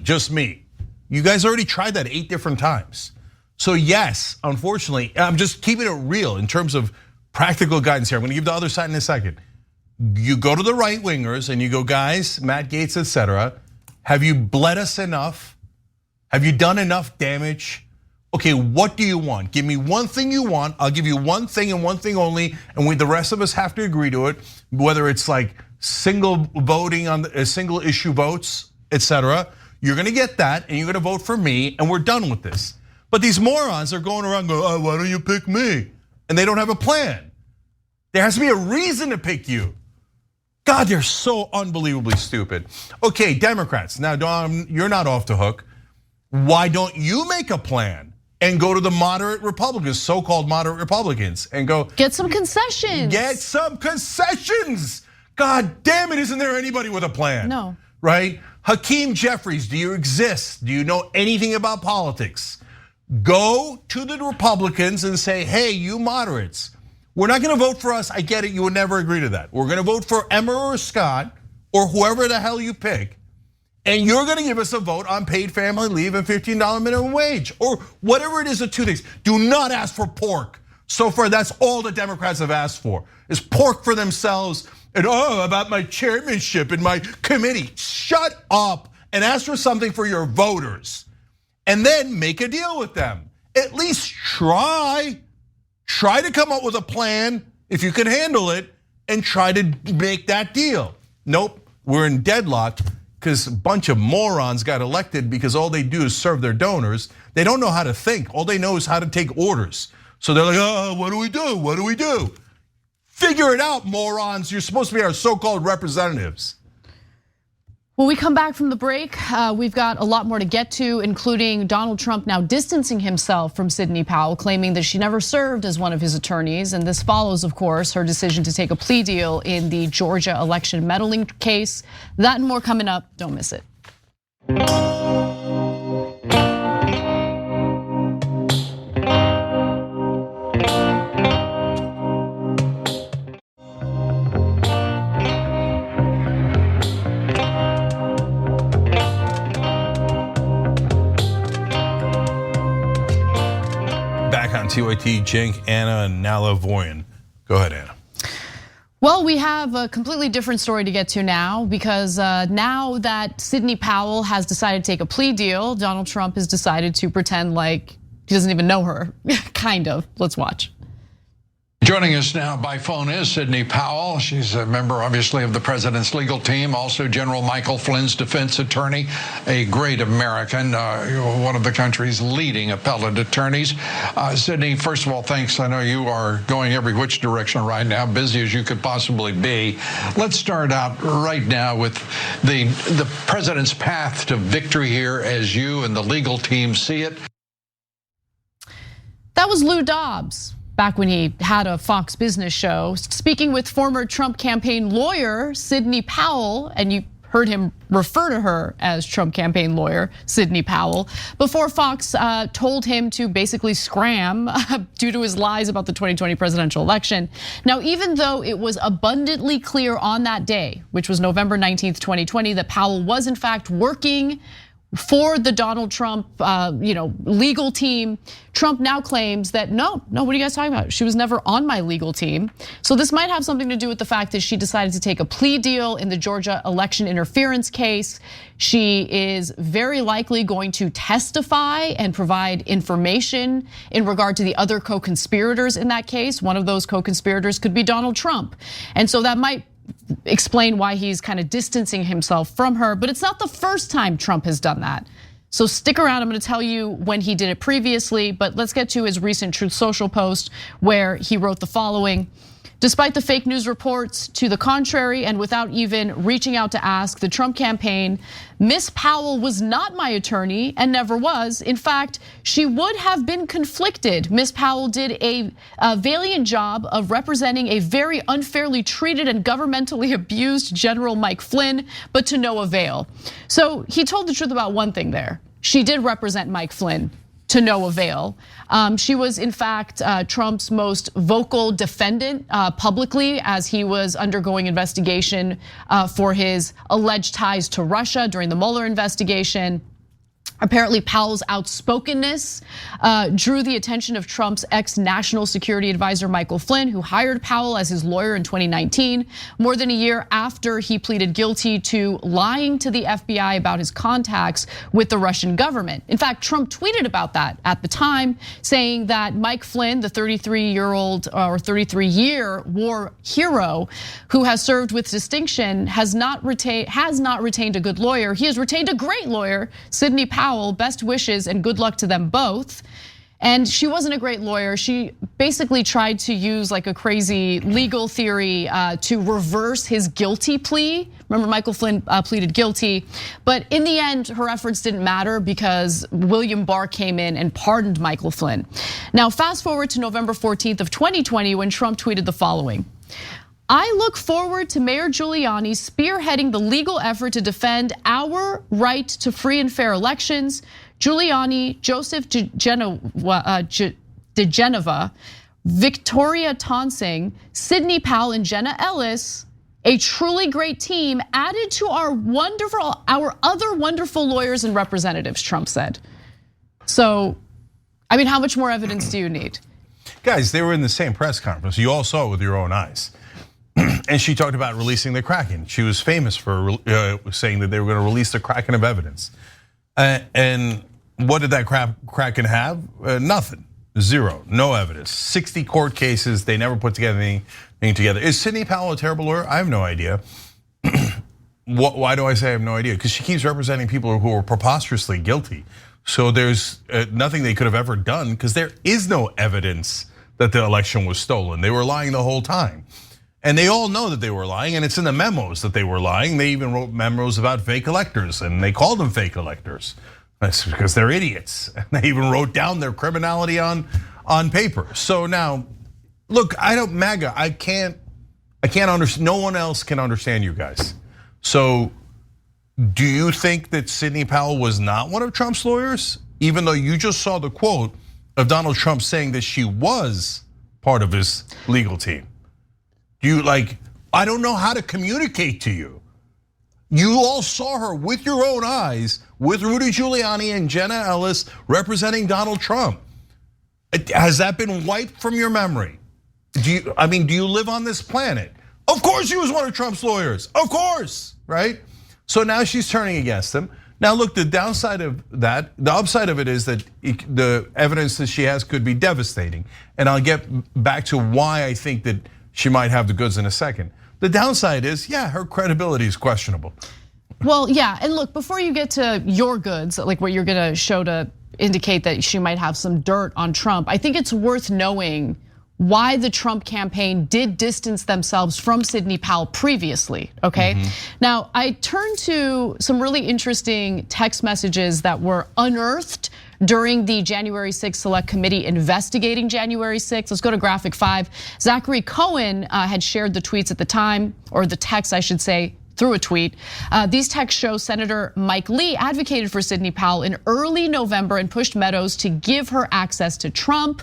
Speaker 1: just me. You guys already tried that 8 different times. So yes, unfortunately, I'm just keeping it real in terms of practical guidance here. I'm gonna give the other side in a second. You go to the right wingers and you go, guys, Matt Gaetz, etc. Have you bled us enough? Have you done enough damage? Okay, what do you want? Give me one thing you want. I'll give you one thing and one thing only, and the rest of us have to agree to it. Whether it's like single voting on single issue votes, etc. You're gonna get that, and you're gonna vote for me, and we're done with this. But these morons are going around going, oh, why don't you pick me? And they don't have a plan. There has to be a reason to pick you. God, they're so unbelievably stupid. Okay, Democrats, now Don, you're not off the hook. Why don't you make a plan and go to the moderate Republicans, so-called moderate Republicans, and go
Speaker 2: get some concessions.
Speaker 1: Get some concessions. God damn it, isn't there anybody with a plan?
Speaker 2: No.
Speaker 1: Right? Hakeem Jeffries, do you exist? Do you know anything about politics? Go to the Republicans and say, hey, you moderates, we're not gonna vote for us. I get it, you would never agree to that. We're gonna vote for Emmer or Scott or whoever the hell you pick. And you're gonna give us a vote on paid family leave and $15 minimum wage or whatever it is, the 2 things. Do not ask for pork. So far, that's all the Democrats have asked for is pork for themselves and about my chairmanship in my committee. Shut up and ask for something for your voters. And then make a deal with them. At least try to come up with a plan if you can handle it and try to make that deal. Nope, we're in deadlock because a bunch of morons got elected because all they do is serve their donors. They don't know how to think. All they know is how to take orders. So they're like, oh, what do we do? What do we do? Figure it out, morons. You're supposed to be our so-called representatives.
Speaker 2: When we come back from the break, we've got a lot more to get to, including Donald Trump now distancing himself from Sidney Powell, claiming that she never served as one of his attorneys. And this follows, of course, her decision to take a plea deal in the Georgia election meddling case. That and more coming up. Don't miss it.
Speaker 1: TYT, Cenk, Anna, and Nala Voyan. Go ahead, Anna.
Speaker 2: Well, we have a completely different story to get to now because now that Sidney Powell has decided to take a plea deal, Donald Trump has decided to pretend like he doesn't even know her, kind of. Let's watch.
Speaker 9: Joining us now by phone is Sidney Powell. She's a member, obviously, of the president's legal team, also General Michael Flynn's defense attorney, a great American, one of the country's leading appellate attorneys. Sidney, first of all, thanks. I know you are going every which direction right now, busy as you could possibly be. Let's start out right now with the president's path to victory here as you and the legal team see it.
Speaker 2: That was Lou Dobbs. Back when he had a Fox Business show, speaking with former Trump campaign lawyer Sidney Powell, and you heard him refer to her as Trump campaign lawyer Sidney Powell, before Fox told him to basically scram due to his lies about the 2020 presidential election. Now, even though it was abundantly clear on that day, which was November 19th, 2020, that Powell was in fact working for the Donald Trump legal team, Trump now claims that no, what are you guys talking about? She was never on my legal team. So this might have something to do with the fact that she decided to take a plea deal in the Georgia election interference case. She is very likely going to testify and provide information in regard to the other co-conspirators in that case. One of those co-conspirators could be Donald Trump. And so that might explain why he's kind of distancing himself from her, but it's not the first time Trump has done that. So stick around, I'm gonna tell you when he did it previously, but let's get to his recent Truth Social post where he wrote the following. Despite the fake news reports to the contrary and without even reaching out to ask the Trump campaign, Miss Powell was not my attorney and never was. In fact, she would have been conflicted. Miss Powell did a valiant job of representing a very unfairly treated and governmentally abused General Mike Flynn, but to no avail. So he told the truth about one thing there. She did represent Mike Flynn to no avail. She was, in fact, Trump's most vocal defendant publicly as he was undergoing investigation for his alleged ties to Russia during the Mueller investigation. Apparently, Powell's outspokenness drew the attention of Trump's ex-national security advisor, Michael Flynn, who hired Powell as his lawyer in 2019, more than a year after he pleaded guilty to lying to the FBI about his contacts with the Russian government. In fact, Trump tweeted about that at the time, saying that Mike Flynn, the 33-year-old or 33-year war hero who has served with distinction, has not retained a good lawyer. He has retained a great lawyer, Sidney Powell. Best wishes and good luck to them both. And she wasn't a great lawyer. She basically tried to use like a crazy legal theory to reverse his guilty plea. Remember, Michael Flynn pleaded guilty, but in the end, her efforts didn't matter because William Barr came in and pardoned Michael Flynn. Now, fast forward to November 14th of 2020 when Trump tweeted the following: I look forward to Mayor Giuliani spearheading the legal effort to defend our right to free and fair elections. Giuliani, Joseph DeGenova, Victoria Tonsing, Sidney Powell, and Jenna Ellis, a truly great team added to our other wonderful lawyers and representatives, Trump said. So, I mean, how much more evidence do you need?
Speaker 1: Guys, they were in the same press conference. You all saw it with your own eyes. And she talked about releasing the Kraken. She was famous for saying that they were going to release the Kraken of evidence. And what did that Kraken have? Nothing, zero, no evidence. 60 court cases, they never put together anything together. Is Sidney Powell a terrible lawyer? I have no idea. Why do I say I have no idea? Because she keeps representing people who are preposterously guilty. So there's nothing they could have ever done because there is no evidence that the election was stolen. They were lying the whole time. And they all know that they were lying, and it's in the memos that they were lying. They even wrote memos about fake electors, and they called them fake electors. That's because they're idiots. And they even wrote down their criminality on paper. So now, look, MAGA, I can't understand, no one else can understand you guys. So do you think that Sidney Powell was not one of Trump's lawyers? Even though you just saw the quote of Donald Trump saying that she was part of his legal team. I don't know how to communicate to you. You all saw her with your own eyes with Rudy Giuliani and Jenna Ellis representing Donald Trump. Has that been wiped from your memory? Do you live on this planet? Of course she was one of Trump's lawyers, of course, right? So now she's turning against him. Now look, the downside of that, the upside of it is that the evidence that she has could be devastating. And I'll get back to why I think that she might have the goods in a second. The downside is, yeah, her credibility is questionable.
Speaker 2: Well, yeah, and look, before you get to your goods, like what you're gonna show to indicate that she might have some dirt on Trump, I think it's worth knowing why the Trump campaign did distance themselves from Sidney Powell previously, okay? Now, I turned to some really interesting text messages that were unearthed during the January 6th Select Committee investigating January 6th. Let's go to graphic 5. Zachary Cohen had shared the tweets at the time, or the text, I should say, through a tweet. These texts show Senator Mike Lee advocated for Sidney Powell in early November and pushed Meadows to give her access to Trump.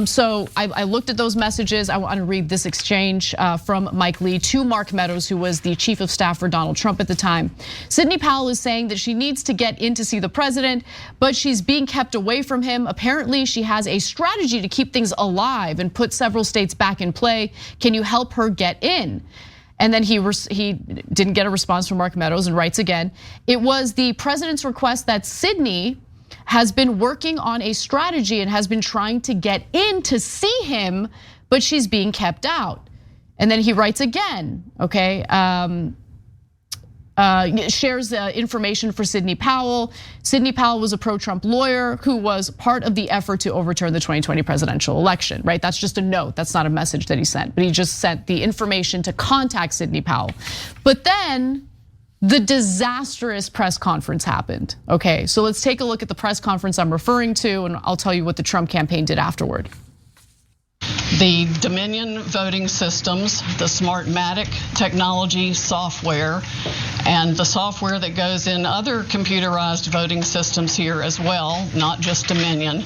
Speaker 2: So I looked at those messages. I want to read this exchange from Mike Lee to Mark Meadows, who was the chief of staff for Donald Trump at the time. Sidney Powell is saying that she needs to get in to see the president, but she's being kept away from him. Apparently, she has a strategy to keep things alive and put several states back in play. Can you help her get in? And then he didn't get a response from Mark Meadows and writes again. It was the president's request that Sidney has been working on a strategy and has been trying to get in to see him, but she's being kept out. And then he writes again, okay? Shares information for Sidney Powell. Sidney Powell was a pro-Trump lawyer who was part of the effort to overturn the 2020 presidential election, right? That's just a note, that's not a message that he sent, but he just sent the information to contact Sidney Powell. But then the disastrous press conference happened, okay? So let's take a look at the press conference I'm referring to, and I'll tell you what the Trump campaign did afterward.
Speaker 10: The Dominion voting systems, the Smartmatic technology software, and the software that goes in other computerized voting systems here as well, not just Dominion,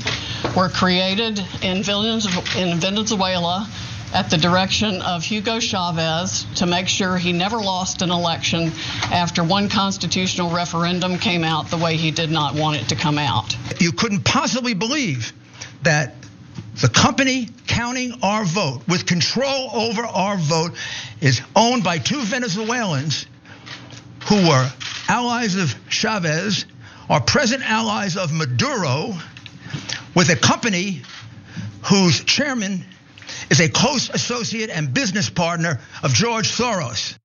Speaker 10: were created in Venezuela at the direction of Hugo Chavez to make sure he never lost an election after one constitutional referendum came out the way he did not want it to come out.
Speaker 11: You couldn't possibly believe that the company counting our vote, with control over our vote, is owned by two Venezuelans who were allies of Chavez, are present allies of Maduro, with a company whose chairman is a close associate and business partner of George Soros.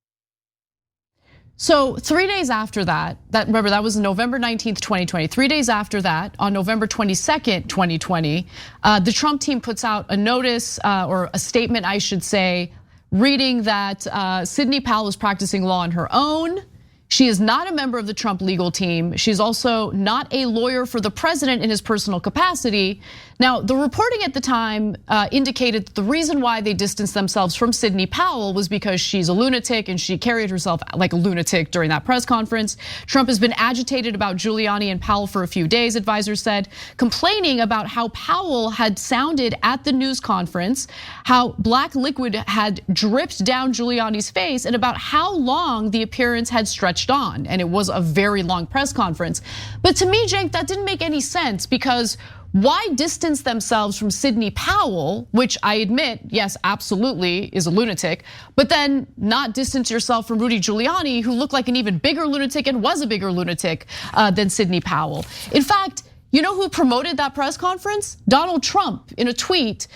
Speaker 2: So 3 days after that, remember that was November 19th, 2020. 3 days after that, on November 22nd, 2020, the Trump team puts out a notice or a statement, I should say, reading that Sidney Powell is practicing law on her own. She is not a member of the Trump legal team. She's also not a lawyer for the president in his personal capacity. Now, the reporting at the time indicated that the reason why they distanced themselves from Sidney Powell was because she's a lunatic and she carried herself like a lunatic during that press conference. Trump has been agitated about Giuliani and Powell for a few days, advisors said, complaining about how Powell had sounded at the news conference, how black liquid had dripped down Giuliani's face, and about how long the appearance had stretched on. And it was a very long press conference. But to me, Cenk, that didn't make any sense, because why distance themselves from Sidney Powell, which I admit, yes, absolutely is a lunatic, but then not distance yourself from Rudy Giuliani, who looked like an even bigger lunatic and was a bigger lunatic than Sidney Powell. In fact, you know who promoted that press conference? Donald Trump. In a tweet,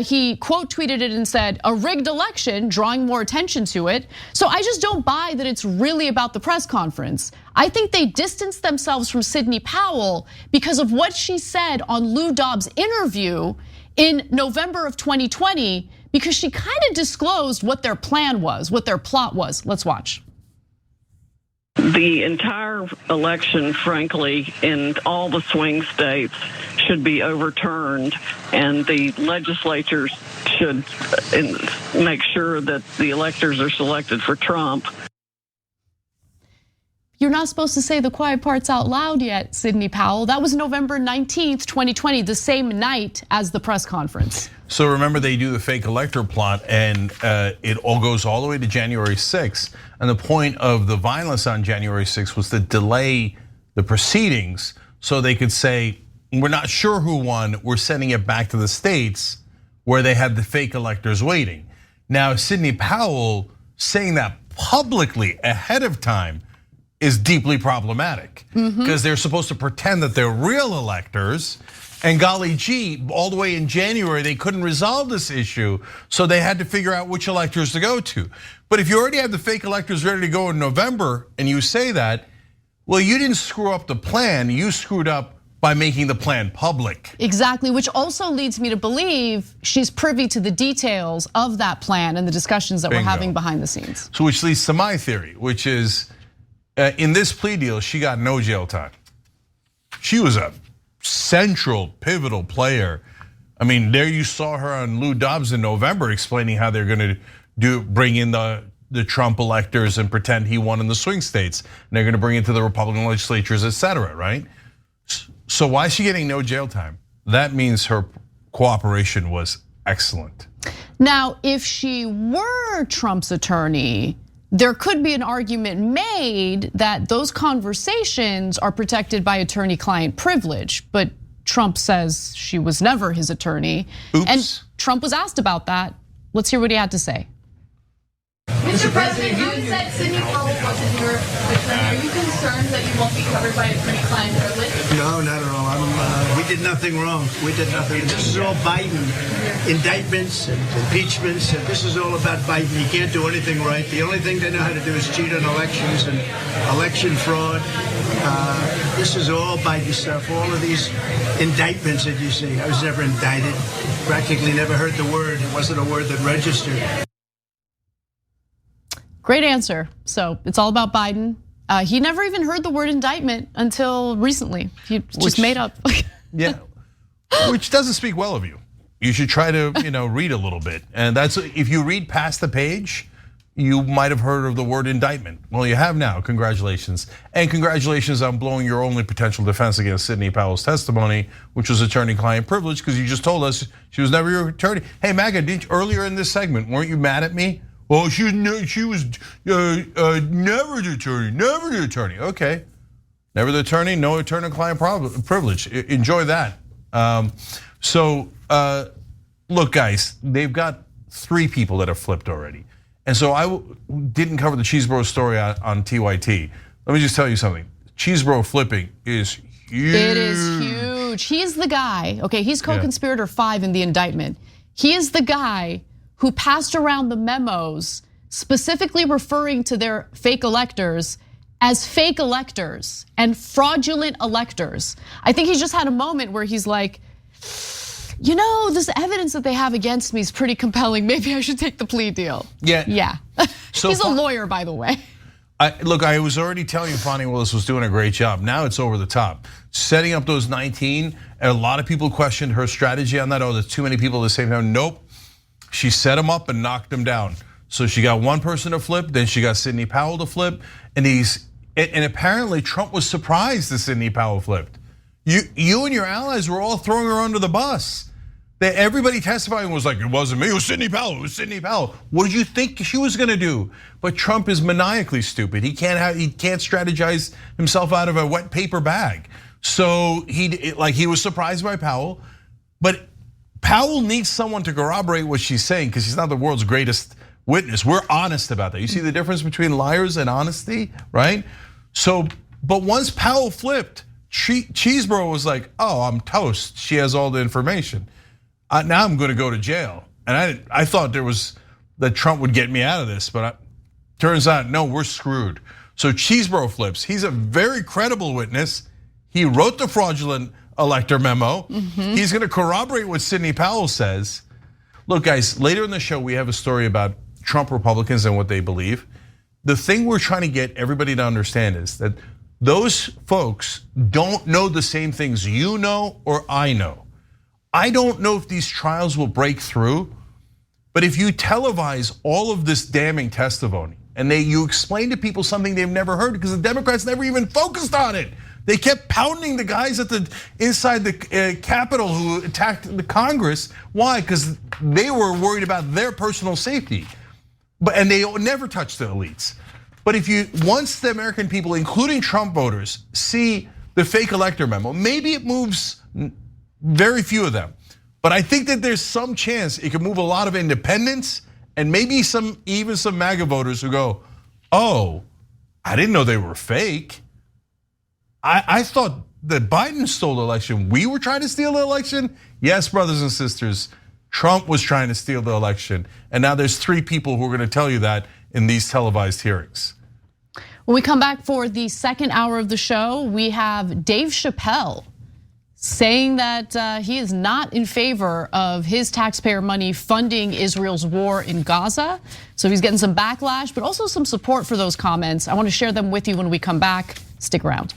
Speaker 2: he quote tweeted it and said, "A rigged election, drawing more attention to it." So I just don't buy that it's really about the press conference. I think they distanced themselves from Sidney Powell because of what she said on Lou Dobbs' interview in November of 2020, because she kind of disclosed what their plan was, what their plot was. Let's watch.
Speaker 10: The entire election, frankly, in all the swing states should be overturned, and the legislatures should make sure that the electors are selected for Trump.
Speaker 2: You're not supposed to say the quiet parts out loud yet, Sidney Powell. That was November 19th, 2020, the same night as the press conference.
Speaker 1: So remember, they do the fake elector plot, and it all goes all the way to January 6th. And the point of the violence on January 6th was to delay the proceedings so they could say, we're not sure who won, we're sending it back to the states where they had the fake electors waiting. Now, Sidney Powell saying that publicly ahead of time is deeply problematic, because they're supposed to pretend that they're real electors. And golly gee, all the way in January, they couldn't resolve this issue, so they had to figure out which electors to go to. But if you already have the fake electors ready to go in November and you say that, well, you didn't screw up the plan, you screwed up by making the plan public.
Speaker 2: Exactly, which also leads me to believe she's privy to the details of that plan and the discussions that we're having behind the scenes.
Speaker 1: So which leads to my theory, which is in this plea deal, she got no jail time. She was a central, pivotal player. I mean, there you saw her on Lou Dobbs in November explaining how they're gonna bring in the Trump electors and pretend he won in the swing states. And they're gonna bring it to the Republican legislatures, et cetera, right? So why is she getting no jail time? That means her cooperation was excellent.
Speaker 2: Now, if she were Trump's attorney, there could be an argument made that those conversations are protected by attorney-client privilege, but Trump says she was never his attorney.
Speaker 1: Oops.
Speaker 2: And Trump was asked about that. Let's hear what he had to say.
Speaker 12: Mr. President, you said Sidney Powell wasn't your attorney. Are you concerned that you won't be covered by attorney-client privilege?
Speaker 13: No, not at all. We did nothing wrong. We did nothing. This is all Biden. Indictments and impeachments. And this is all about Biden. He can't do anything right. The only thing they know how to do is cheat on elections and election fraud. This is all Biden stuff. All of these indictments that you see. I was never indicted. Practically never heard the word. It wasn't a word that registered.
Speaker 2: Great answer. So it's all about Biden. He never even heard the word indictment until recently. He just made up.
Speaker 1: Yeah, which doesn't speak well of you. you should try to read a little bit. And that's, if you read past the page, you might have heard of the word indictment. Well, you have now. Congratulations. And congratulations on blowing your only potential defense against Sidney Powell's testimony, which was attorney-client privilege, because you just told us she was never your attorney. Hey, MAGA, earlier in this segment, weren't you mad at me? Well, she was never the attorney. Okay. Never the attorney, no attorney-client privilege. Enjoy that. Look, guys, they've got 3 people that have flipped already. And so I didn't cover the Cheesebro story on TYT. Let me just tell you something. Cheesebro flipping is huge.
Speaker 2: It is huge. He's the guy, okay, he's co-conspirator 5 in the indictment. He is the guy who passed around the memos specifically referring to their fake electors as fake electors and fraudulent electors. I think he just had a moment where he's like, this evidence that they have against me is pretty compelling. Maybe I should take the plea deal. Yeah. So he's a lawyer, by the way.
Speaker 1: Look, I was already telling you Fani Willis was doing a great job. Now it's over the top. Setting up those 19, and a lot of people questioned her strategy on that. Oh, there's too many people at the same time. Nope. She set them up and knocked them down. So she got one person to flip, then she got Sidney Powell to flip, and apparently Trump was surprised that Sidney Powell flipped. You and your allies were all throwing her under the bus. Everybody testifying was like, it wasn't me, it was Sidney Powell, it was Sidney Powell. What did you think she was gonna do? But Trump is maniacally stupid. He can't strategize himself out of a wet paper bag. So he was surprised by Powell, but Powell needs someone to corroborate what she's saying because she's not the world's greatest witness. We're honest about that. You see the difference between liars and honesty, right? So, but once Powell flipped, Cheesebro was like, oh, I'm toast. She has all the information. Now I'm going to go to jail. And I thought that Trump would get me out of this, but turns out, no, we're screwed. So Cheesebro flips. He's a very credible witness. He wrote the fraudulent elector memo. He's going to corroborate what Sidney Powell says. Look, guys, later in the show, we have a story about Trump Republicans and what they believe. The thing we're trying to get everybody to understand is that those folks don't know the same things you know or I know. I don't know if these trials will break through, but if you televise all of this damning testimony and you explain to people something they've never heard, because the Democrats never even focused on it. They kept pounding the guys inside the Capitol who attacked the Congress. Why? Because they were worried about their personal safety. And they never touched the elites. But once the American people, including Trump voters, see the fake elector memo, maybe it moves very few of them. But I think that there's some chance it could move a lot of independents and maybe even some MAGA voters who go, oh, I didn't know they were fake. I thought that Biden stole the election. We were trying to steal the election. Yes, brothers and sisters, Trump was trying to steal the election. And now there's 3 people who are going to tell you that in these televised hearings.
Speaker 2: When we come back for the second hour of the show, we have Dave Chappelle saying that he is not in favor of his taxpayer money funding Israel's war in Gaza. So he's getting some backlash, but also some support for those comments. I want to share them with you when we come back. Stick around.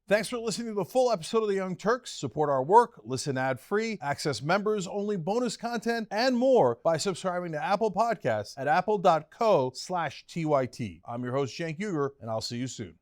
Speaker 1: Thanks for listening to the full episode of The Young Turks. Support our work, listen ad-free, access members-only bonus content, and more by subscribing to Apple Podcasts at apple.co/TYT. I'm your host, Cenk Uygur, and I'll see you soon.